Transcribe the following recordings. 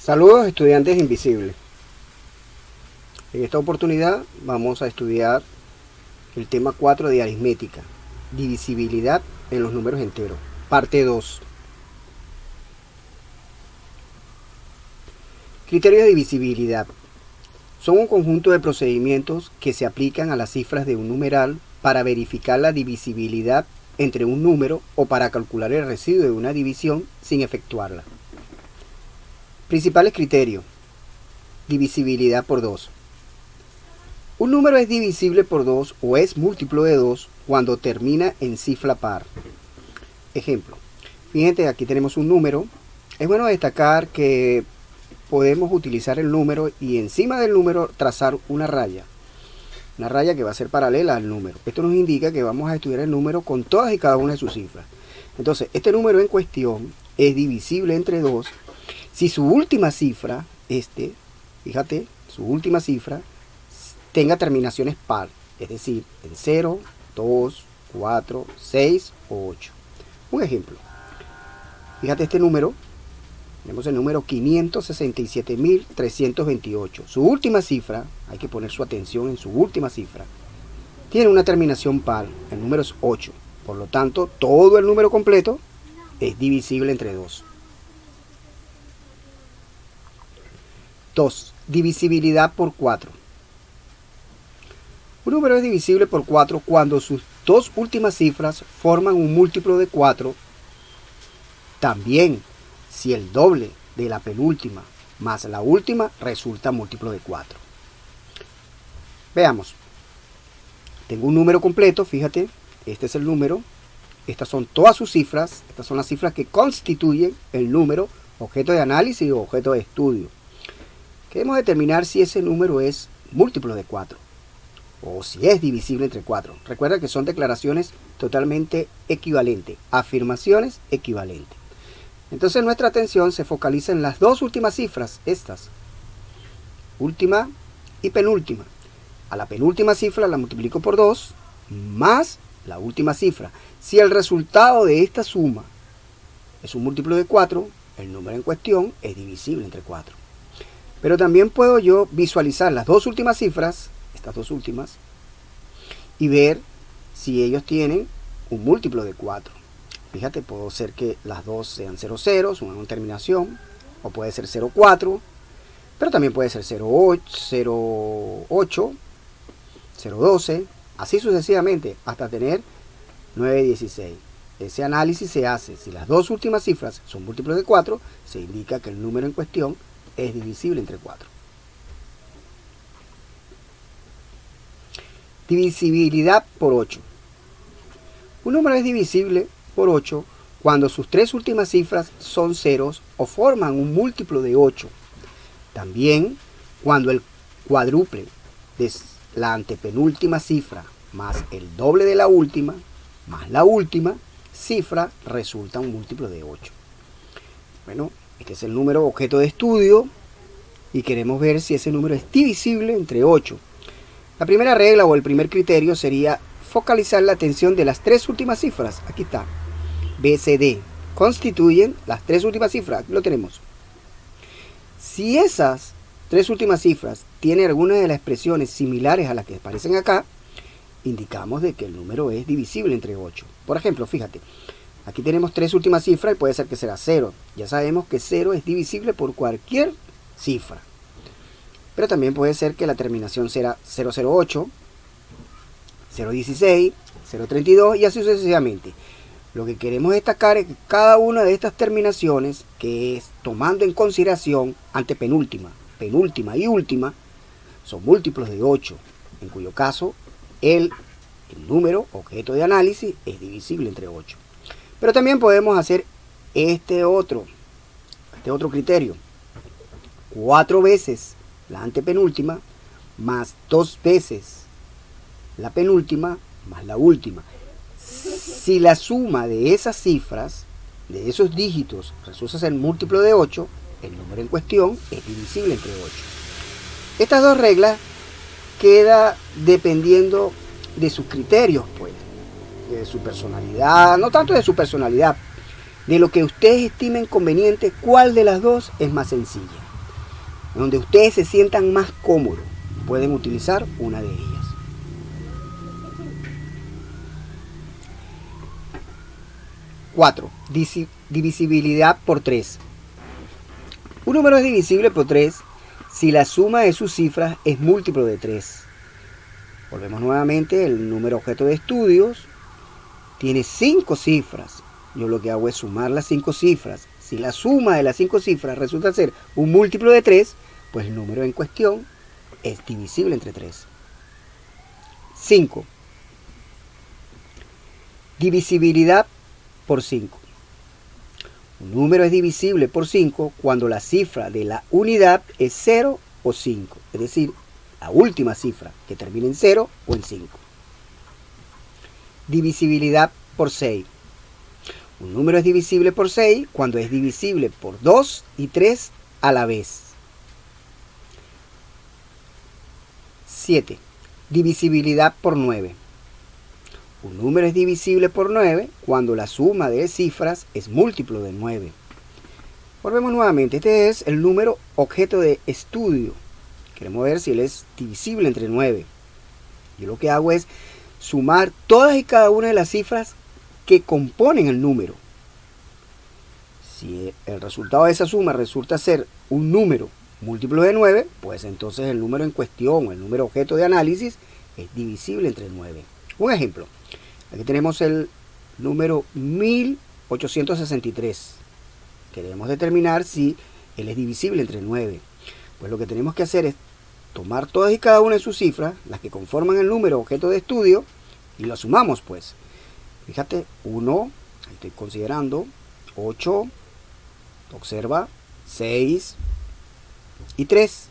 Saludos estudiantes invisibles. En esta oportunidad vamos a estudiar el tema 4 de aritmética, divisibilidad en los números enteros, parte 2. Criterios de divisibilidad. Son un conjunto de procedimientos que se aplican a las cifras de un numeral para verificar la divisibilidad entre un número o para calcular el residuo de una división sin efectuarla. Principales criterios. Divisibilidad por 2. Un número es divisible por 2 o es múltiplo de 2 cuando termina en cifra par. Ejemplo. Fíjense, aquí tenemos un número. Es bueno destacar que podemos utilizar el número y encima del número trazar una raya. Una raya que va a ser paralela al número. Esto nos indica que vamos a estudiar el número con todas y cada una de sus cifras. Entonces, este número en cuestión es divisible entre 2 si su última cifra, fíjate, su última cifra tenga terminaciones par, es decir, en 0, 2, 4, 6 o 8. Un ejemplo. Fíjate este número. Tenemos el número 567.328. Su última cifra, hay que poner su atención en su última cifra, tiene una terminación par, el número es 8. Por lo tanto, todo el número completo es divisible entre 2. 2. Divisibilidad por 4. Un número es divisible por 4 cuando sus dos últimas cifras forman un múltiplo de 4. También si el doble de la penúltima más la última resulta múltiplo de 4. Veamos. Tengo un número completo, fíjate, este es el número. Estas son todas sus cifras, estas son las cifras que constituyen el número, objeto de análisis o objeto de estudio. Queremos determinar si ese número es múltiplo de 4 o si es divisible entre 4. Recuerda que son declaraciones totalmente equivalentes, afirmaciones equivalentes. Entonces nuestra atención se focaliza en las dos últimas cifras, estas, última y penúltima. A la penúltima cifra la multiplico por 2 más la última cifra. Si el resultado de esta suma es un múltiplo de 4, el número en cuestión es divisible entre 4. Pero también puedo yo visualizar las dos últimas cifras, estas dos últimas, y ver si ellos tienen un múltiplo de 4. Fíjate, puedo ser que las dos sean 0, 0, suman una terminación, o puede ser 0, 4, pero también puede ser 0, 8, 0, 8, 0, 12, así sucesivamente, hasta tener 9, 16. Ese análisis se hace si las dos últimas cifras son múltiplos de 4, se indica que el número en cuestión es divisible entre 4. Divisibilidad por 8. Un número es divisible por 8 cuando sus tres últimas cifras son ceros o forman un múltiplo de 8. También cuando el cuádruple de la antepenúltima cifra más el doble de la última más la última cifra resulta un múltiplo de 8. Bueno, este es el número objeto de estudio y queremos ver si ese número es divisible entre 8. La primera regla o el primer criterio sería focalizar la atención de las tres últimas cifras. Aquí está. B, C, D. Constituyen las tres últimas cifras. Aquí lo tenemos. Si esas tres últimas cifras tienen alguna de las expresiones similares a las que aparecen acá, indicamos de que el número es divisible entre 8. Por ejemplo, fíjate. Aquí tenemos tres últimas cifras y puede ser que será 0. Ya sabemos que 0 es divisible por cualquier cifra. Pero también puede ser que la terminación será 008, 016, 032 y así sucesivamente. Lo que queremos destacar es que cada una de estas terminaciones, que es tomando en consideración antepenúltima, penúltima y última, son múltiplos de 8, en cuyo caso el número objeto de análisis es divisible entre 8. Pero también podemos hacer este otro criterio. 4 veces la antepenúltima más 2 veces la penúltima más la última. Si la suma de esas cifras, de esos dígitos, resulta ser múltiplo de 8, el número en cuestión es divisible entre 8. Estas dos reglas quedan dependiendo de sus criterios, pues, de su personalidad, no tanto de su personalidad, de lo que ustedes estimen conveniente, cuál de las dos es más sencilla. donde ustedes se sientan más cómodos. Pueden utilizar una de ellas. 4. Divisibilidad por 3. Un número es divisible por 3 si la suma de sus cifras es múltiplo de 3. Volvemos nuevamente, el número objeto de estudios tiene 5 cifras. Yo lo que hago es sumar las 5 cifras. Si la suma de las 5 cifras resulta ser un múltiplo de 3, pues el número en cuestión es divisible entre 3. 5. Divisibilidad por 5. Un número es divisible por 5 cuando la cifra de la unidad es 0 o 5, es decir, la última cifra que termina en 0 o en 5. Divisibilidad por 6. Un número es divisible por 6 cuando es divisible por 2 y 3 a la vez. 7. Divisibilidad por 9. Un número es divisible por 9 cuando la suma de cifras es múltiplo de 9. Volvemos nuevamente. Este es el número objeto de estudio. Queremos ver si él es divisible entre 9. Yo lo que hago es sumar todas y cada una de las cifras que componen el número. Si el resultado de esa suma resulta ser un número múltiplo de 9, pues entonces el número en cuestión, el número objeto de análisis, es divisible entre 9. Un ejemplo. Aquí tenemos el número 1863. Queremos determinar si él es divisible entre 9. Pues lo que tenemos que hacer es tomar todas y cada una de sus cifras, las que conforman el número objeto de estudio, y lo sumamos pues. Fíjate, 1, ahí estoy considerando, 8, observa, 6 y 3.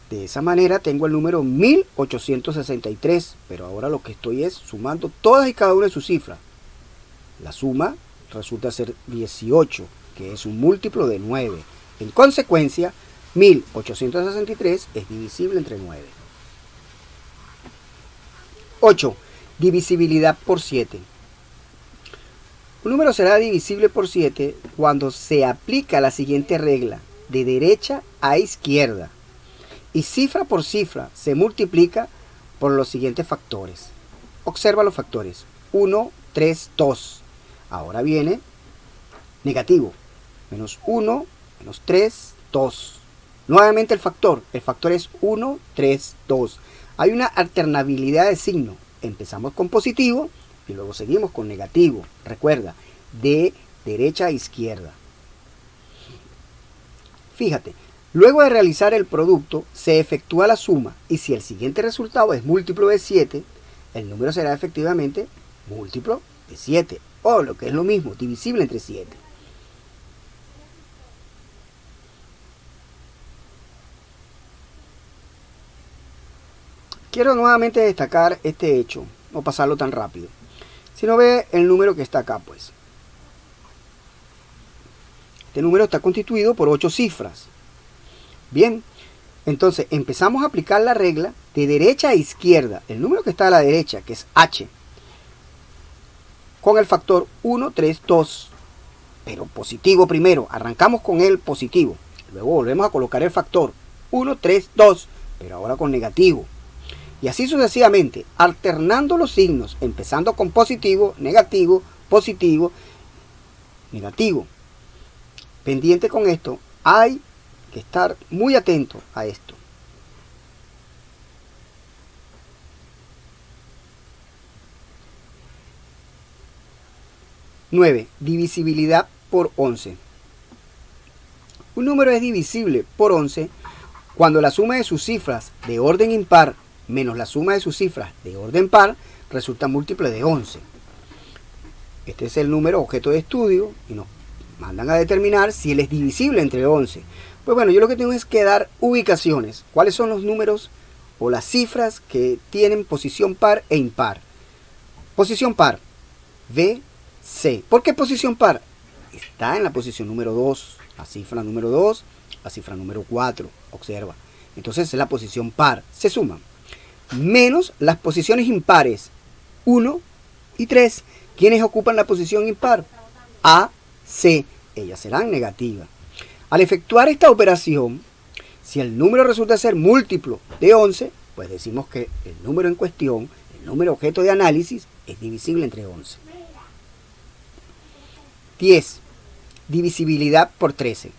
De esa manera tengo el número 1863, pero ahora lo que estoy es sumando todas y cada una de sus cifras. La suma resulta ser 18, que es un múltiplo de 9. En consecuencia, 1863 es divisible entre 9. 8. Divisibilidad por 7. Un número será divisible por 7 cuando se aplica la siguiente regla, de derecha a izquierda, y cifra por cifra se multiplica por los siguientes factores. Observa los factores. 1, 3, 2. Ahora viene negativo. Menos 1, menos 3, 2. Nuevamente el factor. El factor es 1, 3, 2. Hay una alternabilidad de signo. Empezamos con positivo y luego seguimos con negativo. Recuerda, de derecha a izquierda. Fíjate. Luego de realizar el producto, se efectúa la suma y si el siguiente resultado es múltiplo de 7, el número será efectivamente múltiplo de 7, o lo que es lo mismo, divisible entre 7. Quiero nuevamente destacar este hecho, no pasarlo tan rápido. Si no ve el número que está acá, pues. Este número está constituido por 8 cifras. Bien, entonces empezamos a aplicar la regla de derecha a izquierda. El número que está a la derecha, que es H, con el factor 1, 3, 2. Pero positivo primero, arrancamos con el positivo. Luego volvemos a colocar el factor 1, 3, 2, pero ahora con negativo. Y así sucesivamente, alternando los signos, empezando con positivo, negativo, positivo, negativo. Pendiente con esto, hay que estar muy atento a esto. 9. Divisibilidad por 11. Un número es divisible por 11 cuando la suma de sus cifras de orden impar menos la suma de sus cifras de orden par resulta múltiple de 11. Este es el número objeto de estudio y nos mandan a determinar si él es divisible entre 11. Pues bueno, yo lo que tengo es que dar ubicaciones. ¿Cuáles son los números o las cifras que tienen posición par e impar? Posición par, B, C. ¿Por qué posición par? Está en la posición número 2, la cifra número 2, la cifra número 4. Observa. Entonces es la posición par. Se suman. Menos las posiciones impares 1 y 3. ¿Quiénes ocupan la posición impar? A, C. Ellas serán negativas. Al efectuar esta operación, Si el número resulta ser múltiplo de 11, pues decimos que el número en cuestión, el número objeto de análisis, es divisible entre 11. 10. Divisibilidad por 13.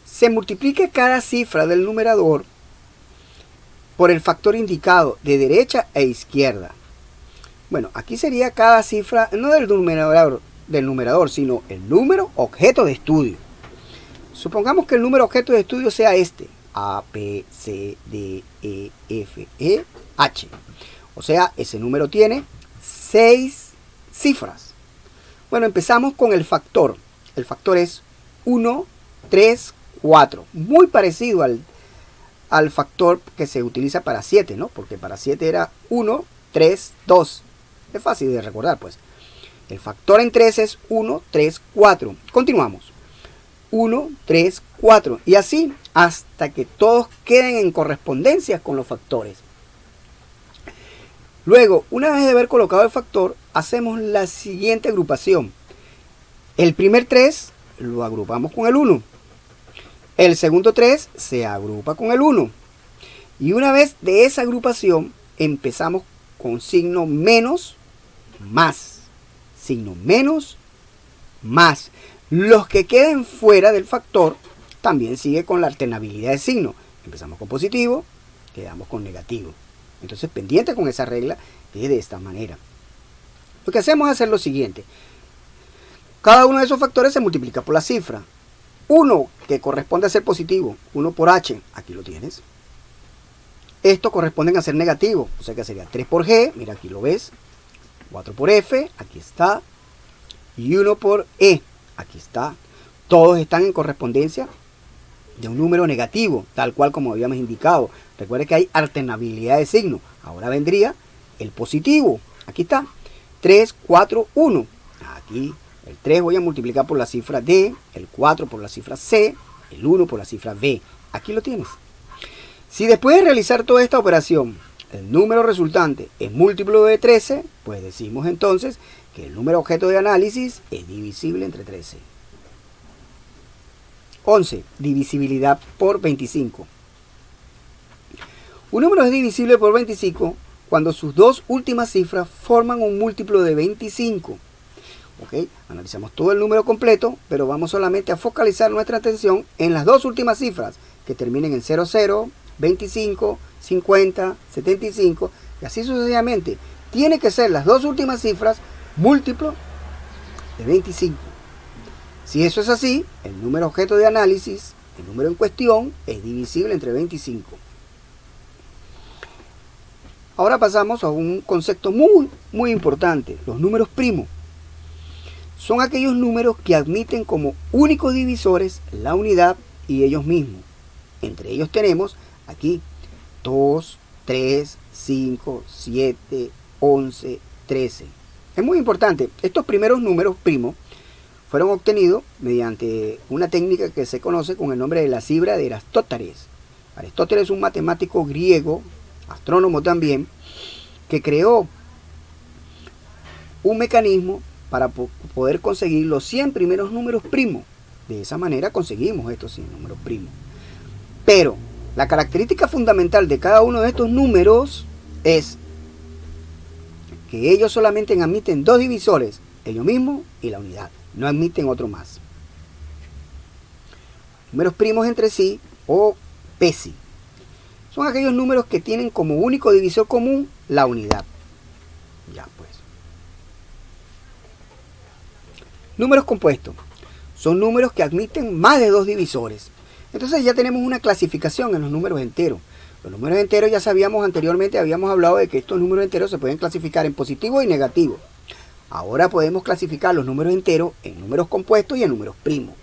Se multiplica cada cifra del numerador por el factor indicado de derecha e izquierda. Bueno, aquí sería cada cifra, no del numerador, sino el número objeto de estudio. Supongamos que el número objeto de estudio sea este, A, B, C, D, E, F, E, H. O sea, ese número tiene 6 cifras. Bueno, empezamos con el factor. El factor es 1, 3, 4. Muy parecido al factor que se utiliza para 7, ¿no? Porque para 7 era 1, 3, 2. Es fácil de recordar, pues. El factor en 3 es 1, 3, 4. Continuamos. 1, 3, 4. Y así hasta que todos queden en correspondencia con los factores. Luego, una vez de haber colocado el factor, hacemos la siguiente agrupación. El primer 3 lo agrupamos con el 1. El segundo 3 se agrupa con el 1. Y una vez de esa agrupación, empezamos con signo menos, más. Signo menos, más. Los que queden fuera del factor también sigue con la alternabilidad de signo. Empezamos con positivo, quedamos con negativo. Entonces, pendiente con esa regla, es de esta manera. Lo que hacemos es hacer lo siguiente. Cada uno de esos factores se multiplica por la cifra. 1, que corresponde a ser positivo, 1 por H, aquí lo tienes. Estos corresponden a ser negativos, o sea que sería 3 por G, mira aquí lo ves. 4 por F, aquí está. Y 1 por E, aquí está. Todos están en correspondencia de un número negativo, tal cual como habíamos indicado. Recuerde que hay alternabilidad de signo. Ahora vendría el positivo. Aquí está. 3, 4, 1. Aquí el 3 voy a multiplicar por la cifra D, el 4 por la cifra C, el 1 por la cifra B. Aquí lo tienes. Si después de realizar toda esta operación, el número resultante es múltiplo de 13, pues decimos entonces que el número objeto de análisis es divisible entre 13. 11. Divisibilidad por 25. Un número es divisible por 25 cuando sus dos últimas cifras forman un múltiplo de 25. ¿Ok? Analizamos todo el número completo, pero vamos solamente a focalizar nuestra atención en las dos últimas cifras que terminen en 00, 25, 50, 75 y así sucesivamente. Tiene que ser las dos últimas cifras múltiplo de 25. Si eso es así, el número objeto de análisis, el número en cuestión, es divisible entre 25. Ahora pasamos a un concepto muy importante, los números primos. Son aquellos números que admiten como únicos divisores la unidad y ellos mismos. Entre ellos tenemos aquí 2, 3, 5, 7, 11, 13. Es muy importante, estos primeros números primos fueron obtenidos mediante una técnica que se conoce con el nombre de la cifra de Aristóteles. Aristóteles es un matemático griego, astrónomo también, que creó un mecanismo para poder conseguir los 100 primeros números primos. De esa manera conseguimos estos 100 números primos. Pero la característica fundamental de cada uno de estos números es que ellos solamente admiten dos divisores, ellos mismos y la unidad. No admiten otro más. Números primos entre sí o PESI son aquellos números que tienen como único divisor común la unidad. Ya pues. Números compuestos son números que admiten más de dos divisores. Entonces ya tenemos una clasificación en los números enteros. Los números enteros ya sabíamos anteriormente, habíamos hablado de que estos números enteros se pueden clasificar en positivo y negativo. Ahora podemos clasificar los números enteros en números compuestos y en números primos.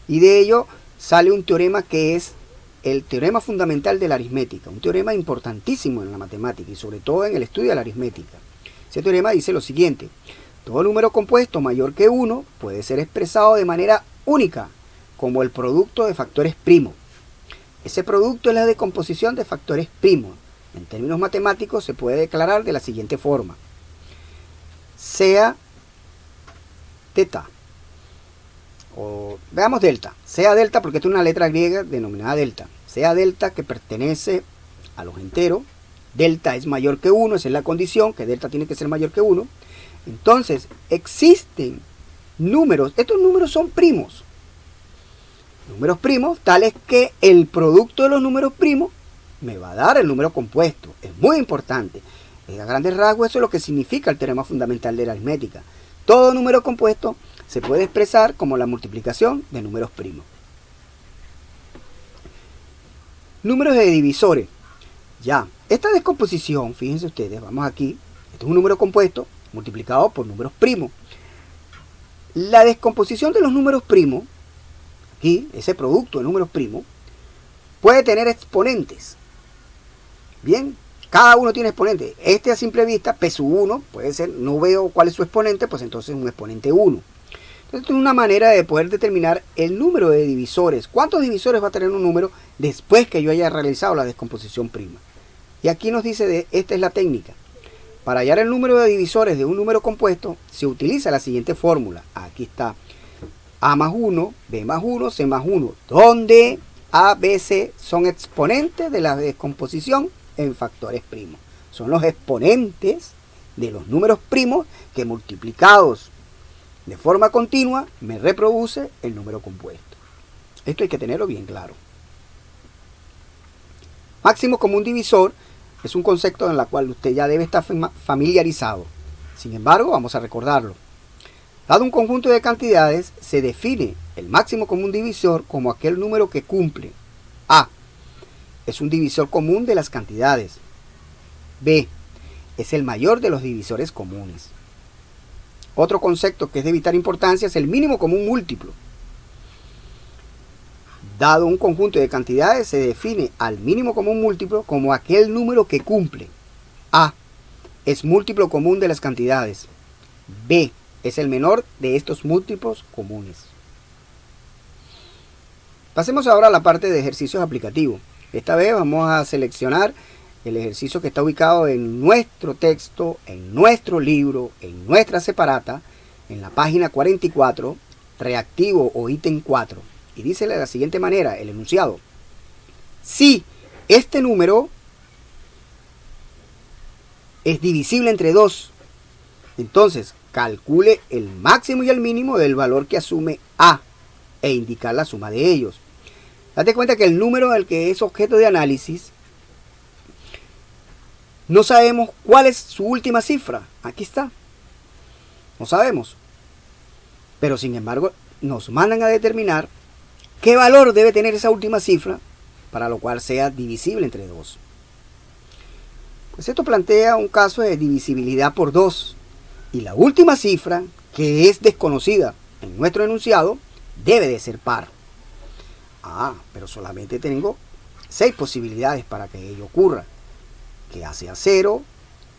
Y de ello sale un teorema que es el teorema fundamental de la aritmética, un teorema importantísimo en la matemática y sobre todo en el estudio de la aritmética. Ese teorema dice lo siguiente: todo número compuesto mayor que 1 puede ser expresado de manera única como el producto de factores primos. Ese producto es la decomposición de factores primos. En términos matemáticos se puede declarar de la siguiente forma: sea teta o veamos delta, sea delta porque esta es una letra griega denominada delta, sea delta que pertenece a los enteros, delta es mayor que 1, esa es la condición, que delta tiene que ser mayor que 1. Entonces existen números, estos números son primos, números primos tales que el producto de los números primos me va a dar el número compuesto. Es muy importante. A grandes rasgos eso es lo que significa el teorema fundamental de la aritmética. Todo número compuesto se puede expresar como la multiplicación de números primos. Números de divisores. Ya, esta descomposición, fíjense ustedes, vamos aquí, esto es un número compuesto multiplicado por números primos. La descomposición de los números primos, aquí, ese producto de números primos, puede tener exponentes. Bien, cada uno tiene exponente. Este a simple vista, P1, puede ser, no veo cuál es su exponente, pues entonces un exponente 1. Entonces es una manera de poder determinar el número de divisores. ¿Cuántos divisores va a tener un número después que yo haya realizado la descomposición prima? Y aquí nos dice, esta es la técnica. Para hallar el número de divisores de un número compuesto, se utiliza la siguiente fórmula. Aquí está A más 1, B más 1, C más 1, donde A, B, C son exponentes de la descomposición en factores primos. Son los exponentes de los números primos que multiplicados de forma continua me reproduce el número compuesto. Esto hay que tenerlo bien claro. Máximo común divisor es un concepto en el cual usted ya debe estar familiarizado. Sin embargo, vamos a recordarlo. Dado un conjunto de cantidades, se define el máximo común divisor como aquel número que cumple: A, es un divisor común de las cantidades. B, es el mayor de los divisores comunes. Otro concepto que es de vital importancia es el mínimo común múltiplo. Dado un conjunto de cantidades, se define al mínimo común múltiplo como aquel número que cumple: A, es múltiplo común de las cantidades. B, es el menor de estos múltiplos comunes. Pasemos ahora a la parte de ejercicios aplicativos. Esta vez vamos a seleccionar el ejercicio que está ubicado en nuestro texto, en nuestro libro, en nuestra separata, en la página 44, reactivo o ítem 4. Y dice de la siguiente manera, el enunciado: si este número es divisible entre 2, entonces calcule el máximo y el mínimo del valor que asume A e indicar la suma de ellos. Date cuenta que el número del que es objeto de análisis, no sabemos cuál es su última cifra. Aquí está. No sabemos. Pero sin embargo, nos mandan a determinar qué valor debe tener esa última cifra para lo cual sea divisible entre 2. Pues esto plantea un caso de divisibilidad por 2. Y la última cifra, que es desconocida en nuestro enunciado, debe de ser par. Pero solamente tengo 6 posibilidades para que ello ocurra. Que A sea 0,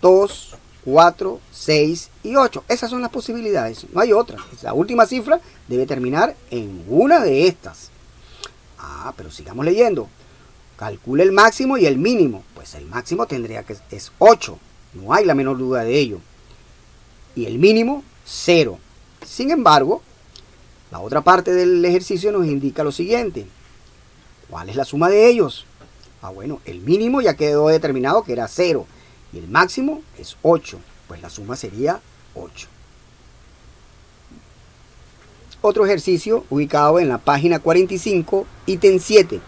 2, 4, 6 y 8. Esas son las posibilidades, no hay otra. La última cifra debe terminar en una de estas. Pero sigamos leyendo. Calcule el máximo y el mínimo. Pues el máximo tendría que es 8. No hay la menor duda de ello. Y el mínimo, 0. Sin embargo, la otra parte del ejercicio nos indica lo siguiente. ¿Cuál es la suma de ellos? Bueno, el mínimo ya quedó determinado que era 0. Y el máximo es 8. Pues la suma sería 8. Otro ejercicio ubicado en la página 45, ítem 7.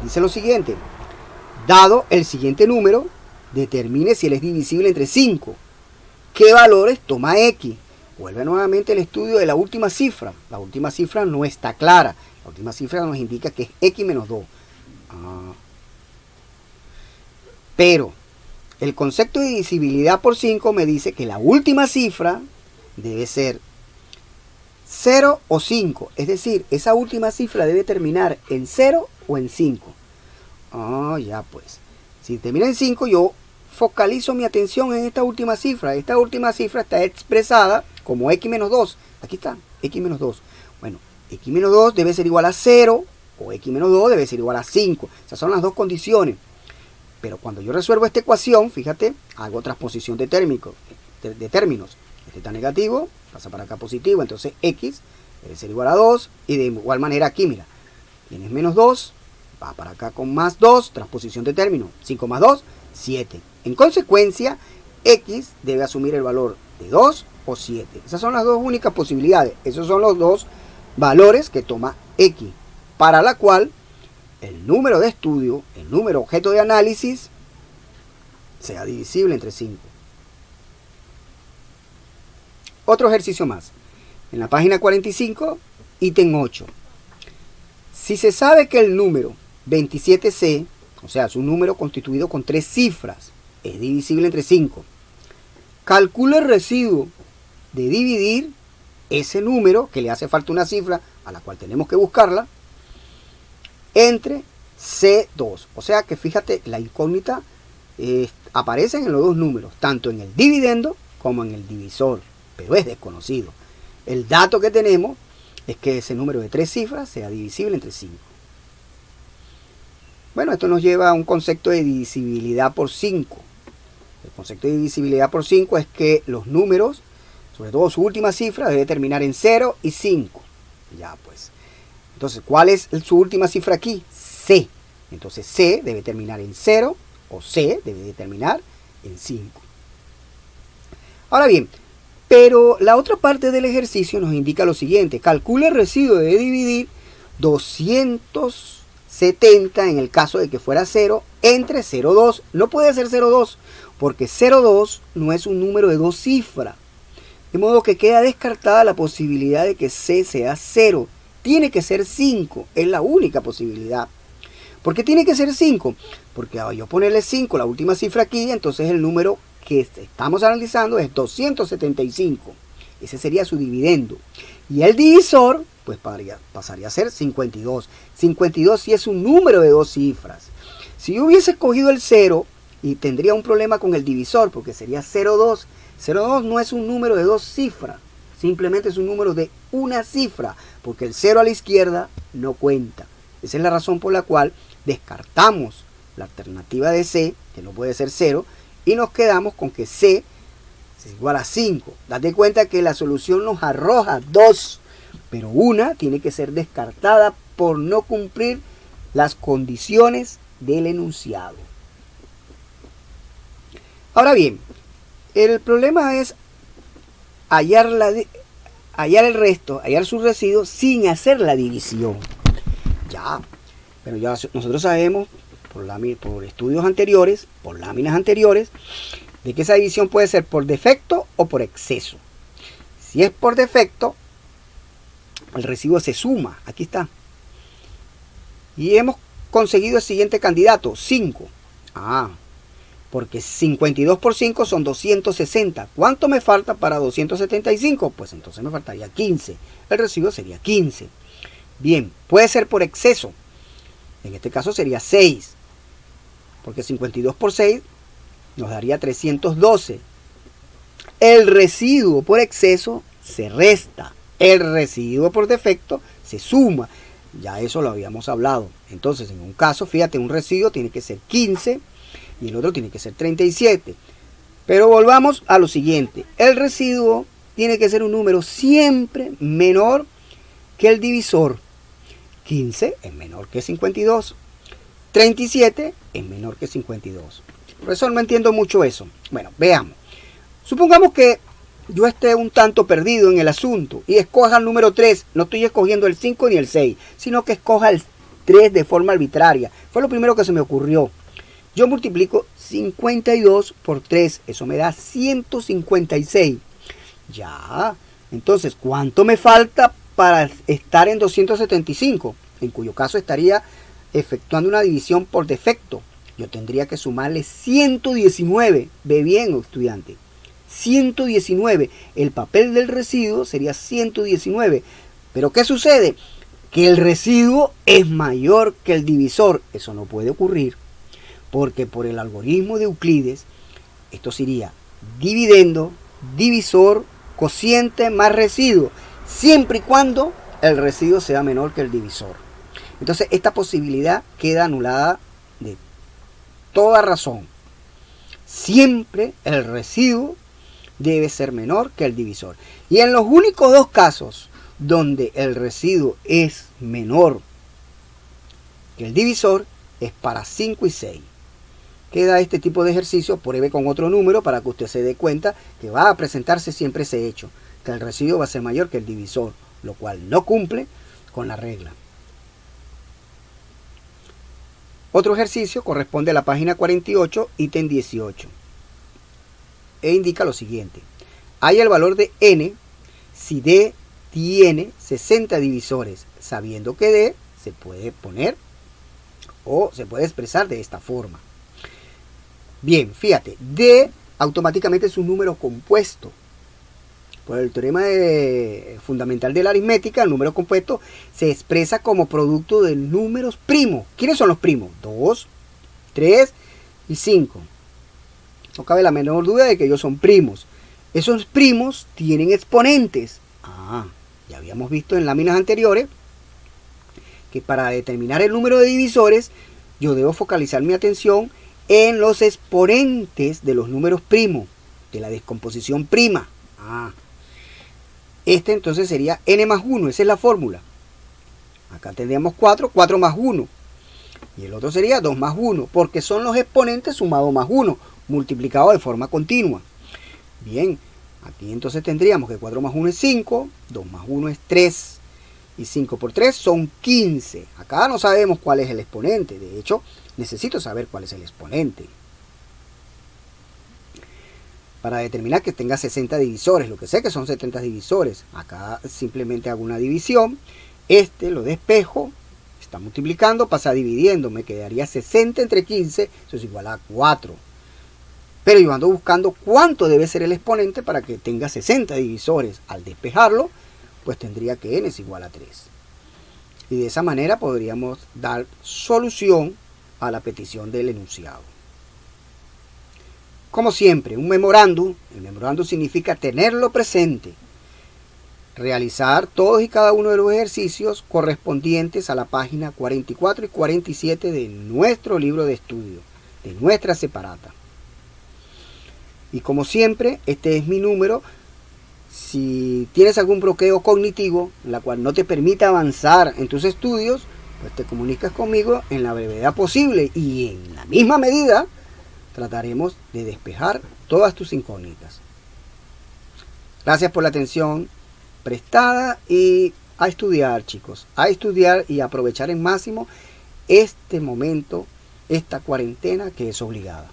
Dice lo siguiente. Dado el siguiente número, determine si él es divisible entre 5. ¿Qué valores toma X? Vuelve nuevamente el estudio de la última cifra. La última cifra no está clara. La última cifra nos indica que es X menos 2. Pero el concepto de divisibilidad por 5 me dice que la última cifra debe ser 0 o 5. Es decir, esa última cifra debe terminar en 0 o en 5. Ya pues. Si termina en 5, yo focalizo mi atención en esta última cifra. Esta última cifra está expresada como X menos 2. Aquí está, X menos 2. Bueno, X menos 2 debe ser igual a 0 o X menos 2 debe ser igual a 5. Esas son las dos condiciones. Pero cuando yo resuelvo esta ecuación, fíjate, hago transposición de términos. Este está negativo, pasa para acá positivo, entonces x debe ser igual a 2. Y de igual manera aquí, mira, tienes menos 2, va para acá con más 2, transposición de término, 5 más 2, 7. En consecuencia, x debe asumir el valor de 2 o 7. Esas son las dos únicas posibilidades. Esos son los dos valores que toma x, para la cual el número de estudio, el número objeto de análisis, sea divisible entre 5. Otro ejercicio más. En la página 45, ítem 8. Si se sabe que el número 27c, o sea, es un número constituido con 3 cifras, es divisible entre 5, calcula el residuo de dividir ese número, que le hace falta una cifra a la cual tenemos que buscarla, entre C2. O sea que fíjate, la incógnita aparece en los dos números, tanto en el dividendo como en el divisor, pero es desconocido. El dato que tenemos es que ese número de 3 cifras sea divisible entre 5. Bueno, esto nos lleva a un concepto de divisibilidad por 5. El concepto de divisibilidad por 5 es que los números, sobre todo su última cifra, debe terminar en 0 y 5. Ya pues. Entonces, ¿cuál es su última cifra aquí? C. Entonces, C debe terminar en 0 o C debe terminar en 5. Ahora bien, pero la otra parte del ejercicio nos indica lo siguiente. Calcula el residuo de dividir 270 en el caso de que fuera 0 entre 0,2. No puede ser 0,2 porque 0,2 no es un número de 2 cifras. De modo que queda descartada la posibilidad de que C sea 0. Tiene que ser 5. Es la única posibilidad. ¿Por qué tiene que ser 5? Porque al yo ponerle 5, la última cifra aquí, entonces el número que estamos analizando es 275. Ese sería su dividendo. Y el divisor, pues pasaría a ser 52. 52 sí es un número de 2 cifras. Si yo hubiese escogido el 0, y tendría un problema con el divisor, porque sería 0,2. 0,2 no es un número de 2 cifras. Simplemente es un número de una cifra, porque el 0 a la izquierda no cuenta. Esa es la razón por la cual descartamos la alternativa de C, que no puede ser 0, y nos quedamos con que C es igual a 5. Date cuenta que la solución nos arroja 2, pero una tiene que ser descartada por no cumplir las condiciones del enunciado. Ahora bien, el problema es hallar el resto, hallar su residuo sin hacer la división. Pero ya nosotros sabemos por estudios anteriores, por láminas anteriores, de que esa división puede ser por defecto o por exceso. Si es por defecto, el residuo se suma, aquí está. Y hemos conseguido el siguiente candidato, 5. Porque 52 por 5 son 260. ¿Cuánto me falta para 275? Pues entonces me faltaría 15. El residuo sería 15. Bien, puede ser por exceso. En este caso sería 6. Porque 52 por 6 nos daría 312. El residuo por exceso se resta. El residuo por defecto se suma. Ya eso lo habíamos hablado. Entonces, en un caso, fíjate, un residuo tiene que ser 15 y el otro tiene que ser 37. Pero volvamos a lo siguiente. El residuo tiene que ser un número siempre menor que el divisor. 15 es menor que 52. 37 es menor que 52. Por eso no entiendo mucho eso. Bueno, veamos. Supongamos que yo esté un tanto perdido en el asunto y escoja el número 3. No estoy escogiendo el 5 ni el 6, sino que escoja el 3 de forma arbitraria. Fue lo primero que se me ocurrió. Yo multiplico 52 por 3. Eso me da 156. Ya. Entonces, ¿cuánto me falta para estar en 275? En cuyo caso estaría efectuando una división por defecto. Yo tendría que sumarle 119. Ve bien, estudiante. 119. El papel del residuo sería 119. Pero ¿qué sucede? Que el residuo es mayor que el divisor. Eso no puede ocurrir. Porque por el algoritmo de Euclides, esto sería dividendo, divisor, cociente más residuo. Siempre y cuando el residuo sea menor que el divisor. Entonces esta posibilidad queda anulada de toda razón. Siempre el residuo debe ser menor que el divisor. Y en los únicos dos casos donde el residuo es menor que el divisor es para 5 y 6. Queda este tipo de ejercicio, pruebe con otro número para que usted se dé cuenta que va a presentarse siempre ese hecho, que el residuo va a ser mayor que el divisor, lo cual no cumple con la regla. Otro ejercicio corresponde a la página 48, ítem 18, e indica lo siguiente. Halla el valor de n si d tiene 60 divisores, sabiendo que d se puede poner o se puede expresar de esta forma. Bien, fíjate, d automáticamente es un número compuesto. Por el teorema fundamental de la aritmética, el número compuesto se expresa como producto de números primos. ¿Quiénes son los primos? 2, 3 y 5. No cabe la menor duda de que ellos son primos. Esos primos tienen exponentes. Ya habíamos visto en láminas anteriores que para determinar el número de divisores yo debo focalizar mi atención en los exponentes de los números primos, de la descomposición prima. Este entonces sería n más 1, esa es la fórmula. Acá tendríamos 4, 4 más 1. Y el otro sería 2 más 1, porque son los exponentes sumados más 1, multiplicados de forma continua. Bien, aquí entonces tendríamos que 4 más 1 es 5, 2 más 1 es 3, y 5 por 3 son 15. Acá no sabemos cuál es el exponente, de hecho, necesito saber cuál es el exponente. Para determinar que tenga 60 divisores, lo que sé que son 70 divisores, acá simplemente hago una división, lo despejo, está multiplicando, pasa dividiendo, me quedaría 60 entre 15, eso es igual a 4. Pero yo ando buscando cuánto debe ser el exponente para que tenga 60 divisores. Al despejarlo, pues tendría que n es igual a 3. Y de esa manera podríamos dar solución a la petición del enunciado. Como siempre, un memorándum, el memorándum significa tenerlo presente, realizar todos y cada uno de los ejercicios correspondientes a la página 44 y 47 de nuestro libro de estudio, de nuestra separata. Y como siempre, este es mi número. Si tienes algún bloqueo cognitivo, la cual no te permite avanzar en tus estudios, pues te comunicas conmigo en la brevedad posible y en la misma medida trataremos de despejar todas tus incógnitas. Gracias por la atención prestada y a estudiar, chicos, a estudiar y aprovechar en máximo este momento, esta cuarentena que es obligada.